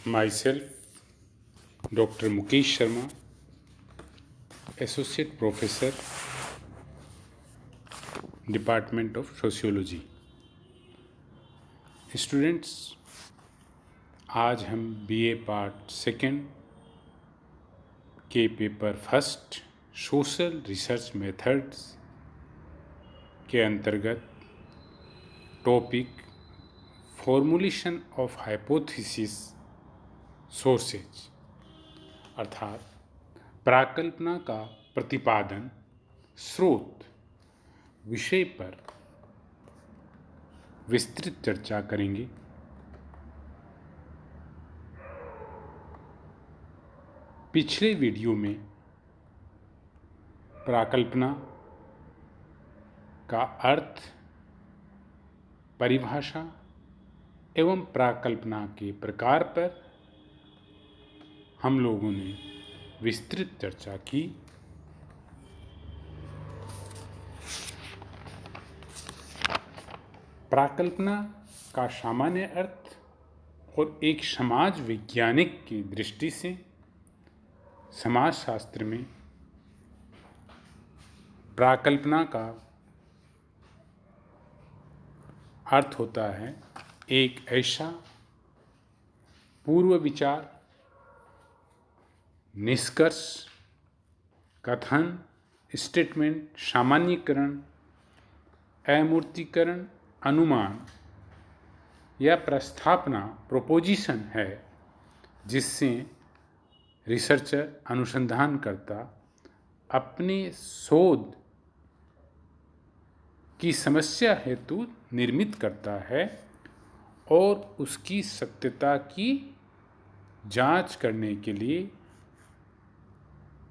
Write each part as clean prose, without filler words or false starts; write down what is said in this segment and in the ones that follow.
Myself, Dr. Mukesh Sharma, Associate Professor, Department of Sociology. Students, आज हम BA part second के paper first social research methods के अंतर्गत topic formulation of hypothesis sources अर्थात प्राकल्पना का प्रतिपादन स्रोत विषय पर विस्तृत चर्चा करेंगे। पिछले वीडियो में प्राकल्पना का अर्थ, परिभाषा एवं प्राकल्पना के प्रकार पर हम लोगों ने विस्तृत चर्चा की। प्राकल्पना का सामान्य अर्थ और एक समाज वैज्ञानिक की दृष्टि से समाजशास्त्र में प्राकल्पना का अर्थ होता है एक ऐसा पूर्व विचार, निष्कर्ष, कथन, स्टेटमेंट, सामान्यीकरण, अमूर्तीकरण, अनुमान या प्रस्थापना, प्रोपोजिशन है जिससे रिसर्चर, अनुसंधानकर्ता अपने शोध की समस्या हेतु निर्मित करता है और उसकी सत्यता की जांच करने के लिए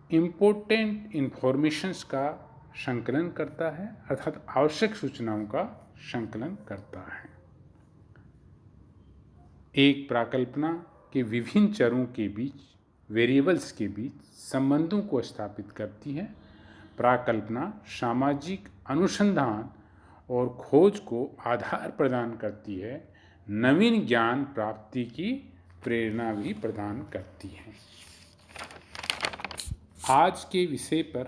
इम्पोर्टेंट इन्फॉर्मेशंस का संकलन करता है, अर्थात आवश्यक सूचनाओं का संकलन करता है। एक प्राकल्पना के विभिन्न चरों के बीच, वेरिएबल्स के बीच संबंधों को स्थापित करती है। प्राकल्पना सामाजिक अनुसंधान और खोज को आधार प्रदान करती है, नवीन ज्ञान प्राप्ति की प्रेरणा भी प्रदान करती है। आज के विषय पर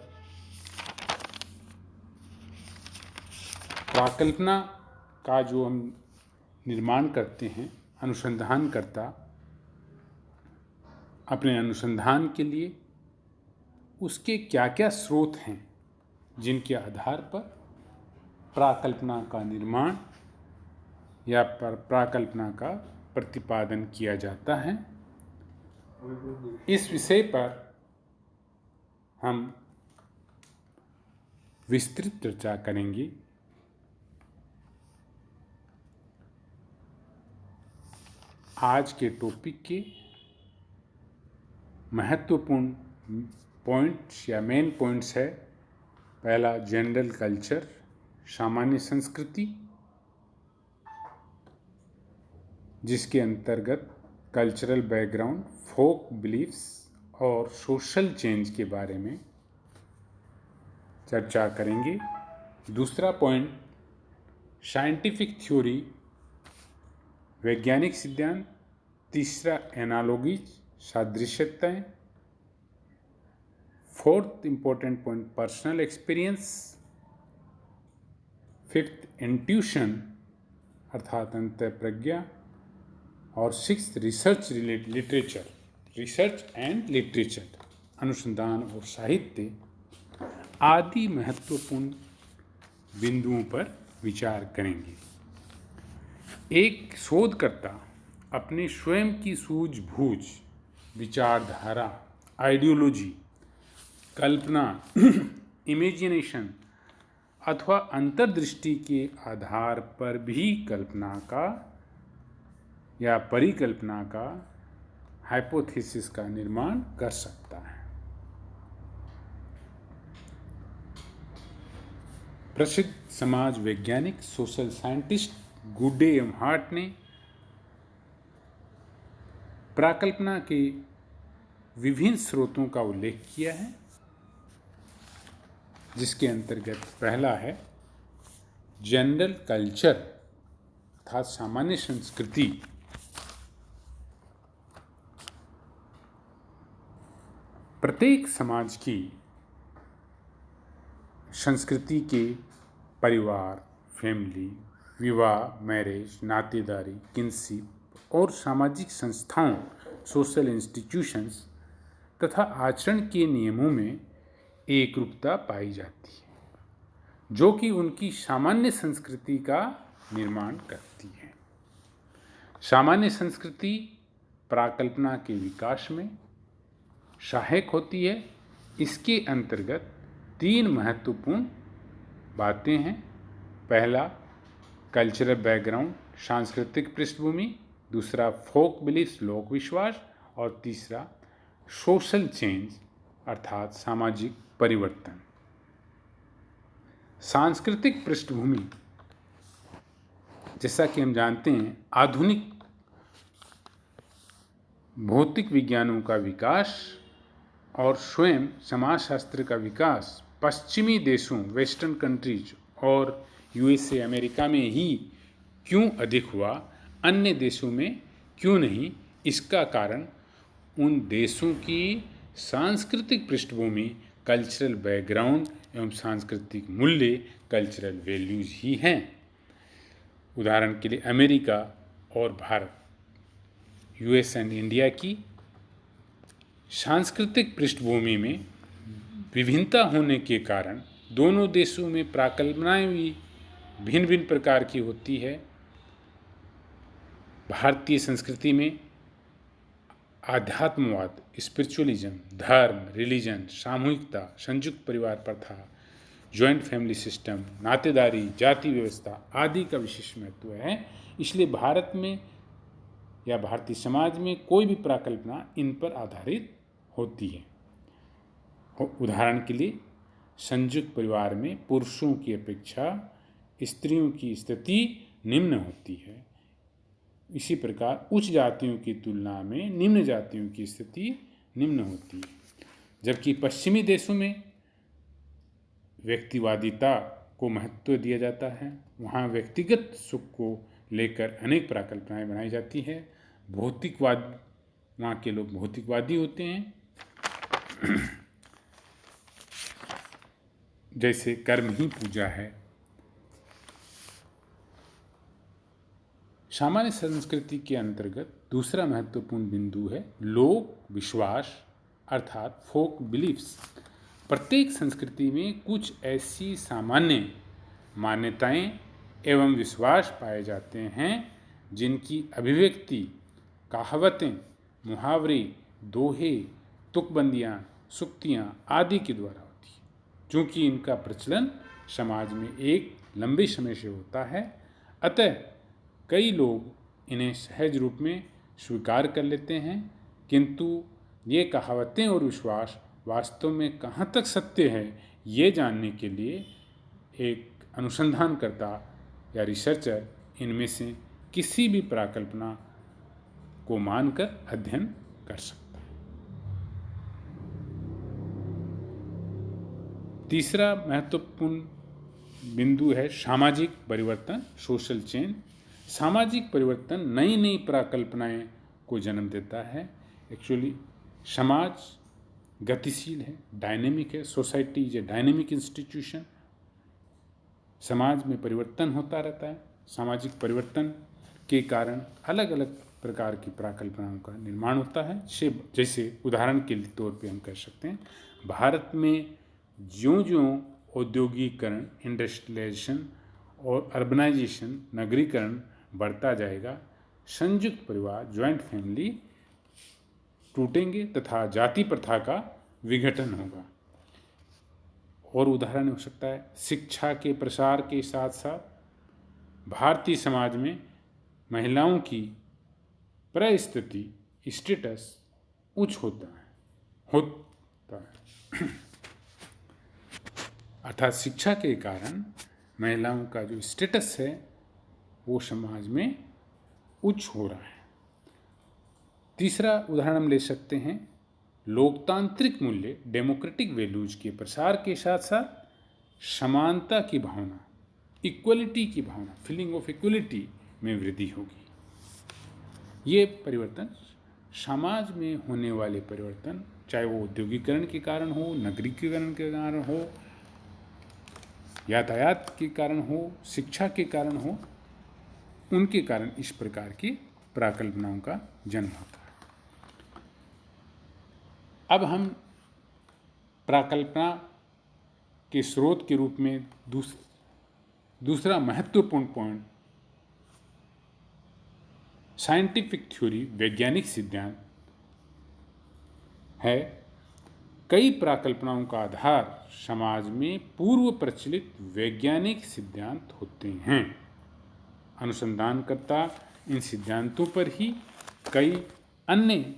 प्राकल्पना का जो हम निर्माण करते हैं, अनुसंधानकर्ता अपने अनुसंधान के लिए उसके क्या क्या स्रोत हैं जिनके आधार पर प्राकल्पना का निर्माण या प्राकल्पना का प्रतिपादन किया जाता है, इस विषय पर हम विस्तृत चर्चा करेंगे। आज के टॉपिक के महत्वपूर्ण पॉइंट्स या मेन पॉइंट्स है, पहला जनरल कल्चर, सामान्य संस्कृति, जिसके अंतर्गत कल्चरल बैकग्राउंड, फोक बिलीफ्स और सोशल चेंज के बारे में चर्चा करेंगे। दूसरा पॉइंट साइंटिफिक थ्योरी, वैज्ञानिक सिद्धांत। तीसरा एनालॉजीज, सादृश्यताएं। Fourth important point personal experience. Fifth intuition अर्थात अंतःप्रज्ञा। और sixth research literature, research and literature, अनुसंधान और साहित्य आदि महत्वपूर्ण बिंदुओं पर विचार करेंगे। एक शोधकर्ता अपने स्वयं की सूझबूझ, विचारधारा, आइडियोलॉजी, कल्पना, इमेजिनेशन अथवा अंतर्दृष्टि के आधार पर भी कल्पना का या परिकल्पना का, हाइपोथेसिस का निर्माण कर सकता है। प्रसिद्ध समाज वैज्ञानिक, सोशल साइंटिस्ट गुडे एवं हार्ट ने प्राकल्पना के विभिन्न स्रोतों का उल्लेख किया है, जिसके अंतर्गत पहला है जनरल कल्चर अर्थात सामान्य संस्कृति। प्रत्येक समाज की संस्कृति के परिवार, फैमिली, विवाह, मैरिज, नातेदारी, किनशिप और सामाजिक संस्थाओं, सोशल इंस्टीट्यूशंस तथा आचरण के नियमों में एकरूपता पाई जाती है, जो कि उनकी सामान्य संस्कृति का निर्माण करती है। सामान्य संस्कृति प्राकल्पना के विकास में सहायक होती है। इसके अंतर्गत 3 महत्वपूर्ण बातें हैं। पहला, कल्चरल बैकग्राउंड, सांस्कृतिक पृष्ठभूमि। दूसरा, फोक बिलीफ्स, लोक विश्वास। और तीसरा, सोशल चेंज अर्थात सामाजिक परिवर्तन। सांस्कृतिक पृष्ठभूमि, जैसा कि हम जानते हैं, आधुनिक भौतिक विज्ञानों का विकास और स्वयं समाजशास्त्र का विकास पश्चिमी देशों, वेस्टर्न कंट्रीज और यूएसए, अमेरिका में ही क्यों अधिक हुआ, अन्य देशों में क्यों नहीं? इसका कारण उन देशों की सांस्कृतिक पृष्ठभूमि, कल्चरल बैकग्राउंड एवं सांस्कृतिक मूल्य, कल्चरल वैल्यूज ही हैं। उदाहरण के लिए अमेरिका और भारत, यूएस एंड इंडिया की सांस्कृतिक पृष्ठभूमि में विभिन्नता होने के कारण दोनों देशों में प्राकल्पनाएं भी भिन्न भिन्न प्रकार की होती है। भारतीय संस्कृति में आध्यात्मवाद, स्पिरिचुअलिज्म, धर्म, रिलीजन, सामूहिकता, संयुक्त परिवार प्रथा, जॉइंट फैमिली सिस्टम, नातेदारी, जाति व्यवस्था आदि का विशेष महत्व है। इसलिए भारत में या भारतीय समाज में कोई भी प्राकल्पना इन पर आधारित होती है। उदाहरण के लिए संयुक्त परिवार में पुरुषों की अपेक्षा स्त्रियों की स्थिति निम्न होती है। इसी प्रकार उच्च जातियों की तुलना में निम्न जातियों की स्थिति निम्न होती है। जबकि पश्चिमी देशों में व्यक्तिवादिता को महत्व दिया जाता है। वहाँ व्यक्तिगत सुख को लेकर अनेक प्राकल्पनाएं बनाई जाती है। भौतिकवाद, वहाँ के लोग भौतिकवादी होते हैं। जैसे कर्म ही पूजा है। सामान्य संस्कृति के अंतर्गत दूसरा महत्वपूर्ण बिंदु है लोक विश्वास अर्थात फोक बिलीफ्स। प्रत्येक संस्कृति में कुछ ऐसी सामान्य मान्यताएं एवं विश्वास पाए जाते हैं जिनकी अभिव्यक्ति कहावतें, मुहावरे, दोहे, तुकबंदियाँ, सुक्तियाँ आदि के द्वारा होती है। चूँकि इनका प्रचलन समाज में एक लंबे समय से होता है, अतः कई लोग इन्हें सहज रूप में स्वीकार कर लेते हैं, किंतु ये कहावतें और विश्वास वास्तव में कहाँ तक सत्य है, ये जानने के लिए एक अनुसंधानकर्ता या रिसर्चर इनमें से किसी भी प्राकल्पना को मानकर अध्ययन कर सकता है। तीसरा महत्वपूर्ण बिंदु है सामाजिक परिवर्तन, सोशल चेंज। सामाजिक परिवर्तन नई नई प्राकल्पनाएं को जन्म देता है। एक्चुअली समाज गतिशील है, डायनेमिक है। Society is a dynamic institution. समाज में परिवर्तन होता रहता है। सामाजिक परिवर्तन के कारण अलग अलग प्रकार की प्राकल्पनाओं का निर्माण होता है। जैसे उदाहरण के तौर पे हम कह सकते हैं, भारत में ज्यों-ज्यों औद्योगिकरण, इंडस्ट्रियलाइजेशन और अर्बनाइजेशन, नगरीकरण बढ़ता जाएगा, संयुक्त परिवार, जॉइंट फैमिली टूटेंगे तथा जाति प्रथा का विघटन होगा। और उदाहरण हो सकता है शिक्षा के प्रसार के साथ साथ भारतीय समाज में महिलाओं की परिस्थिति, स्टेटस उच्च होता है। अर्थात शिक्षा के कारण महिलाओं का जो स्टेटस है वो समाज में उच्च हो रहा है। तीसरा उदाहरण हम ले सकते हैं लोकतांत्रिक मूल्य, डेमोक्रेटिक वैल्यूज के प्रसार के साथ साथ समानता की भावना, इक्वलिटी की भावना, फीलिंग ऑफ इक्वलिटी में वृद्धि होगी। ये परिवर्तन समाज में होने वाले परिवर्तन, चाहे वो औद्योगिकरण के कारण हो, नगरीकरण के कारण हो, यातायात के कारण हो, शिक्षा के कारण हो, उनके कारण इस प्रकार की प्राकल्पनाओं का जन्म होता है। अब हम प्राकल्पना के स्रोत के रूप में दूसरा महत्वपूर्ण पॉइंट साइंटिफिक थ्योरी, वैज्ञानिक सिद्धांत है। कई प्राकल्पनाओं का आधार समाज में पूर्व प्रचलित वैज्ञानिक सिद्धांत होते हैं। अनुसंधानकर्ता इन सिद्धांतों पर ही कई अन्य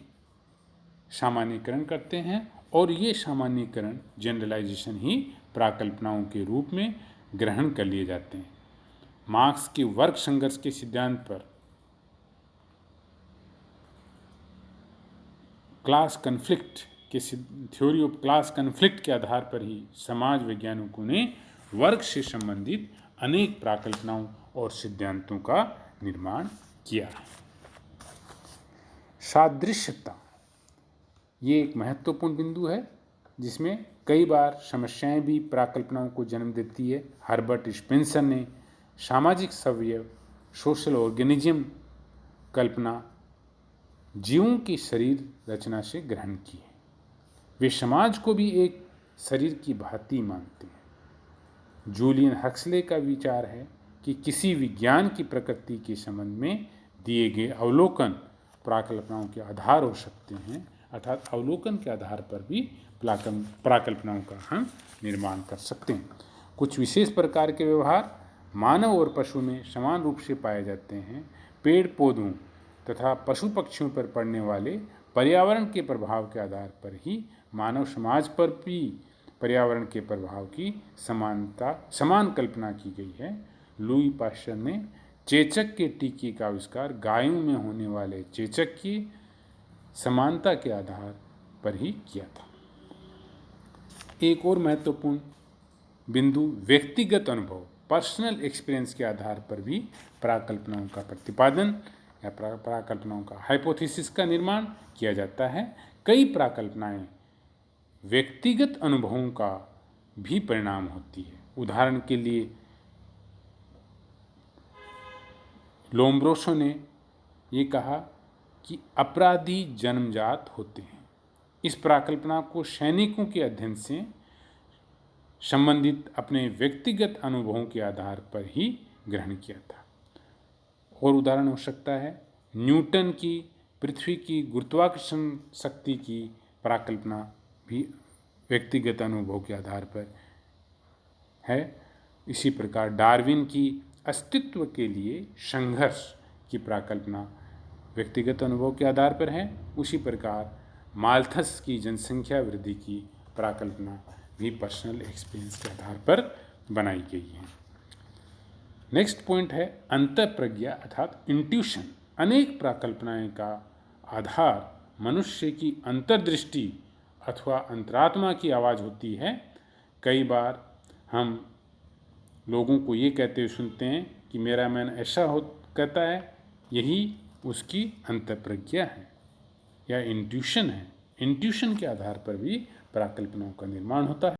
सामान्यीकरण करते हैं और ये सामान्यीकरण, जनरलाइजेशन ही प्राकल्पनाओं के रूप में ग्रहण कर लिए जाते हैं। मार्क्स के वर्ग संघर्ष के सिद्धांत पर, क्लास कन्फ्लिक्ट के थ्योरी ऑफ क्लास कन्फ्लिक्ट के आधार पर ही समाज वैज्ञानिकों ने वर्ग से संबंधित अनेक प्राकल्पनाओं और सिद्धांतों का निर्माण किया है। सादृश्यता ये एक महत्वपूर्ण बिंदु है जिसमें कई बार समस्याएं भी प्राकल्पनाओं को जन्म देती है। हर्बर्ट स्पेंसर ने सामाजिक सवयव, सोशल ऑर्गेनिज्म कल्पना जीवों की शरीर रचना से ग्रहण की है। वे समाज को भी एक शरीर की भांति मानते हैं। जूलियन हक्सले का विचार है कि किसी विज्ञान की प्रकृति के संबंध में दिए गए अवलोकन प्राकल्पनाओं के आधार हो सकते हैं, अर्थात अवलोकन के आधार पर भी प्राकल्पनाओं का हम निर्माण कर सकते हैं। कुछ विशेष प्रकार के व्यवहार मानव और पशु में समान रूप से पाए जाते हैं। पेड़ पौधों तथा पशु पक्षियों पर पड़ने वाले पर्यावरण के प्रभाव के आधार पर ही मानव समाज पर भी पर्यावरण के प्रभाव की समान कल्पना की गई है। लुई पाश्चर ने चेचक के टीके का आविष्कार गायों में होने वाले चेचक की समानता के आधार पर ही किया था। एक और महत्वपूर्ण बिंदु व्यक्तिगत अनुभव, पर्सनल एक्सपीरियंस के आधार पर भी प्राकल्पनाओं का प्रतिपादन या प्राकल्पनाओं का हाइपोथेसिस का निर्माण किया जाता है। कई प्राकल्पनाएं व्यक्तिगत अनुभवों का भी परिणाम होती है। उदाहरण के लिए लोम्ब्रोसो ने ये कहा कि अपराधी जन्मजात होते हैं। इस प्राकल्पना को सैनिकों के अध्ययन से संबंधित अपने व्यक्तिगत अनुभवों के आधार पर ही ग्रहण किया था। और उदाहरण हो सकता है न्यूटन की पृथ्वी की गुरुत्वाकर्षण शक्ति की प्राकल्पना भी व्यक्तिगत अनुभव के आधार पर है। इसी प्रकार डार्विन की अस्तित्व के लिए संघर्ष की प्राकल्पना व्यक्तिगत अनुभव के आधार पर है। उसी प्रकार माल्थस की जनसंख्या वृद्धि की प्राकल्पना भी पर्सनल एक्सपीरियंस के आधार पर बनाई गई है। नेक्स्ट पॉइंट है अंतःप्रज्ञा अर्थात इंट्यूशन। अनेक प्राकल्पनाएं का आधार मनुष्य की अंतर्दृष्टि अथवा अंतरात्मा की आवाज़ होती है। कई बार हम लोगों को ये कहते हुए सुनते हैं कि मेरा मन ऐसा हो कहता है, यही उसकी अंतःप्रज्ञा है या इंट्यूशन है। इंट्यूशन के आधार पर भी प्राकल्पनाओं का निर्माण होता है।